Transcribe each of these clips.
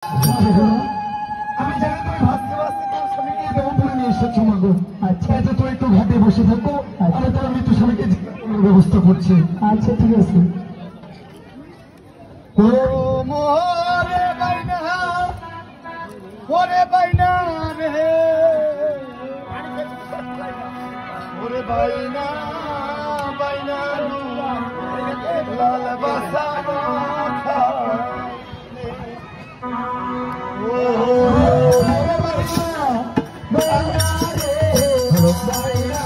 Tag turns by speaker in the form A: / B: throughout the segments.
A: আমি জানি তুমি ভাবতে ভাবতে তোর স্বামীকে দেবপুরে নিয়ে এসেছো মাগো। আচ্ছা আচ্ছা, তো একটু ঘাটে বসে থাকো, আমি তোর মৃত্যু স্বামীকে ব্যবস্থা করছি। আচ্ছা ঠিক আছে। ও মোরে বাইনা, ওরে বাইনা রে, ওরে বাইনা বাইনা লাল বাসা মাথা, ও মোরে বাইনা বাইনা রে, বাইনা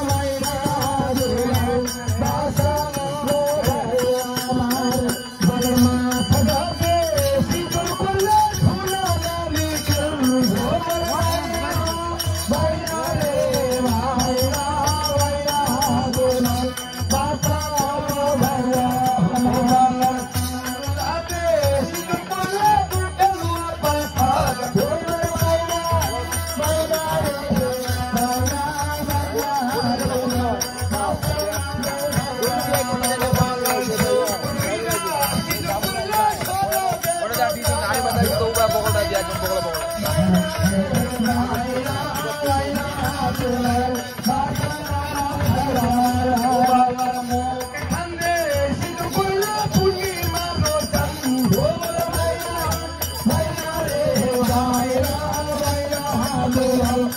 A: বাইনা রে বাসা মাথা আমার বাবার মাথা গাছে শীতল করলে ধুলা গালি করবো বাইনা রে, বাইনা বাইনা দোলা বাসা বাইনা আমার গাছে শীতল করলে ধুলা বাসা বাইনা বাইনা রে, বাইনা বাইনা দোলা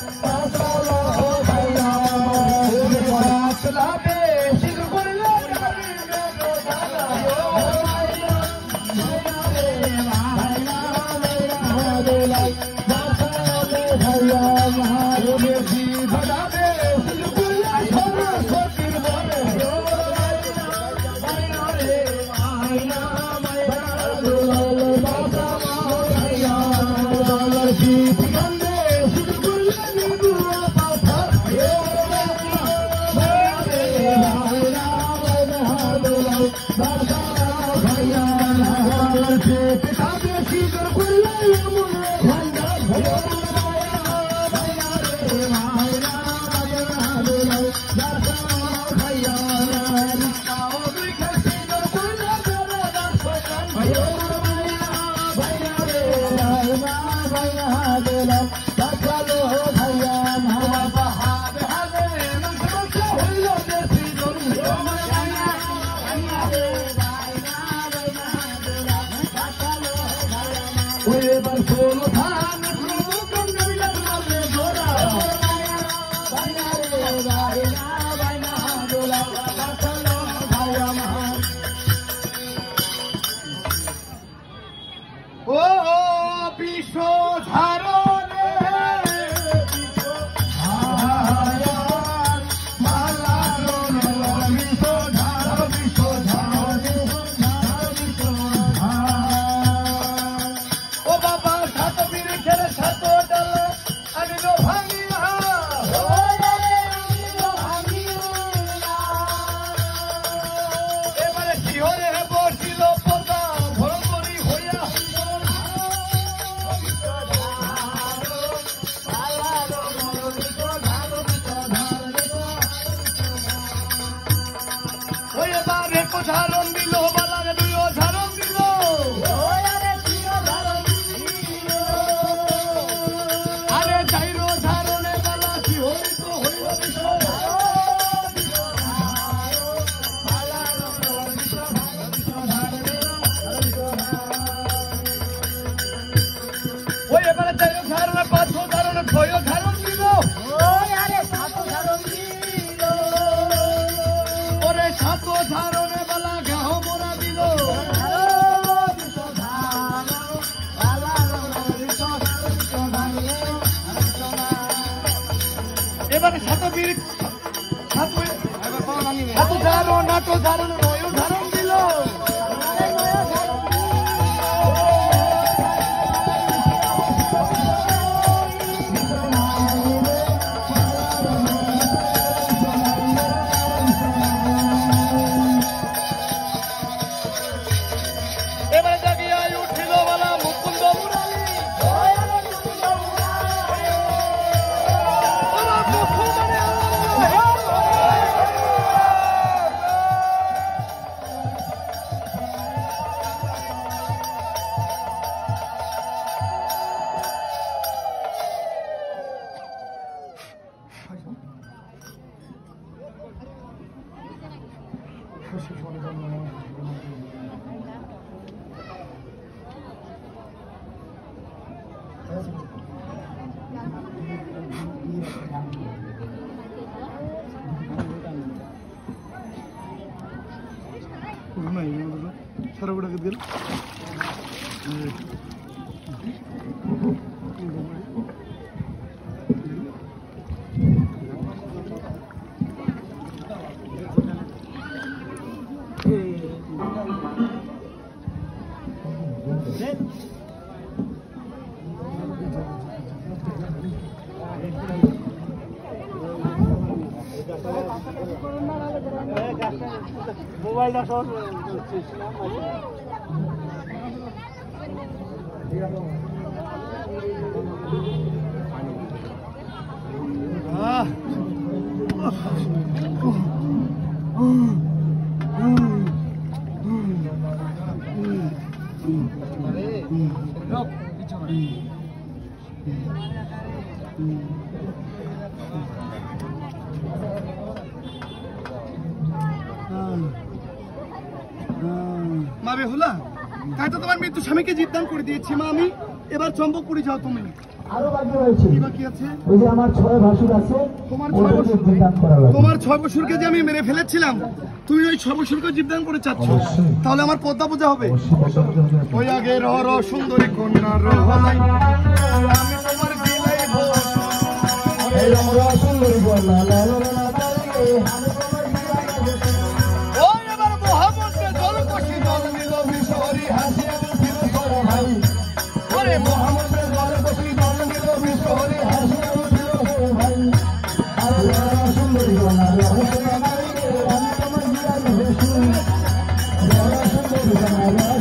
A: সারা গোটা গেল মোবাইলটা সব মা বেহুলা তাই তো তোমার মৃত্যু স্বামীকে জিদ্দান করে দিয়েছি মা আমি এবার চম্পকপুরি যাও তুমি
B: আরো বাকি রয়েছে
A: কি বাকি আছে
B: ওই যে আমার 6 ভাসুর আছে
A: তোমার 6 বছরকে যে আমি মেরে ফেলেছিলাম তুমি ওই 6 বছরকে জীবদান করে চাচ্ছ তাহলে আমার পদ্মা পূজা হবে ওই আগে রহ সুন্দরী কন্যা রহাই আমি তোমার দিলাই ভো
B: এই রহ সুন্দরী কন্যা
A: ওই এবার মোহাম্মদকে জলকশি জল নিল মিশরি হাসি ফির করো ভাই ওরে মোহাম্মদকে জলকশি জল নিল মিশরি হাসি ফির করো ভাই
B: আর রহ সুন্দরী কন্যা রহ সুন্দরী কন্যা রহ সুন্দরী কন্যা